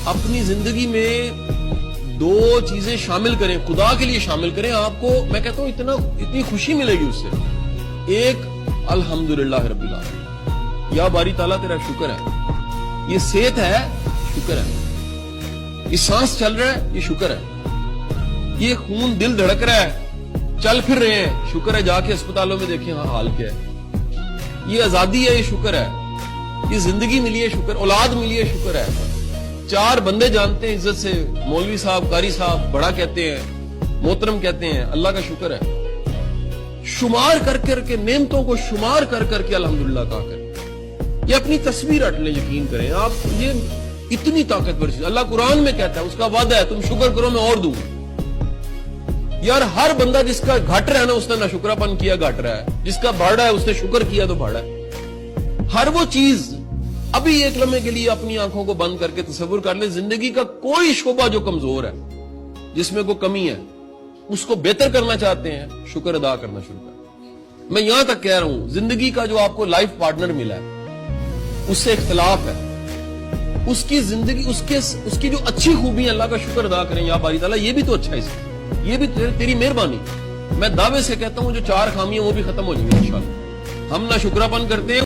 اپنی زندگی میں دو چیزیں شامل کریں، خدا کے لیے شامل کریں، آپ کو میں کہتا ہوں اتنی خوشی ملے گی اس سے۔ ایک الحمدللہ رب العالمین، یا باری تعالیٰ تیرا شکر ہے، یہ صحت ہے شکر ہے، یہ سانس چل رہا ہے یہ شکر ہے، یہ خون دل دھڑک رہا ہے، چل پھر رہے ہیں شکر ہے، جا کے اسپتالوں میں دیکھیں ہاں حال کیا ہے، یہ آزادی ہے یہ شکر ہے، یہ زندگی ملی ہے شکر، اولاد ملی ہے شکر ہے، چار بندے جانتے ہیں عزت سے، مولوی صاحب قاری صاحب بڑا کہتے ہیں، محترم کہتے ہیں، اللہ کا شکر ہے۔ شمار کر کر کے نعمتوں کو شمار کر کر کے الحمدللہ کہا کریں، یہ اپنی تصویر ہٹ لیں، یقین کریں آپ، یہ اتنی طاقتور چیز اللہ قرآن میں کہتا ہے، اس کا وعدہ ہے تم شکر کرو میں اور دوں۔ یار ہر بندہ جس کا گھٹ رہا ہے نا اس نے نہ شکرا پن کیا گھٹ رہا ہے، جس کا بڑھا ہے اس نے شکر کیا تو بڑھا ہے۔ ہر وہ چیز ابھی ایک لمحے کے لیے اپنی آنکھوں کو بند کر کے تصور کر لیں، زندگی کا کوئی شعبہ جو کمزور ہے، جس میں کوئی کمی ہے، اس کو بہتر کرنا چاہتے ہیں، شکر ادا کرنا شروع کریں۔ میں یہاں تک کہہ رہا ہوں زندگی کا جو آپ کو لائف پارٹنر ملا ہے اس سے اختلاف ہے، اس کی زندگی اس کی جو اچھی خوبی اللہ کا شکر ادا کریں، یا باری تعالیٰ یہ بھی تو اچھا ہے، یہ بھی تیری مہربانی۔ میں دعوے سے کہتا ہوں جو چار خامیاں وہ بھی ختم ہو جائیں گی انشاءاللہ۔ ہم نہ شکراپن کرتے ہیں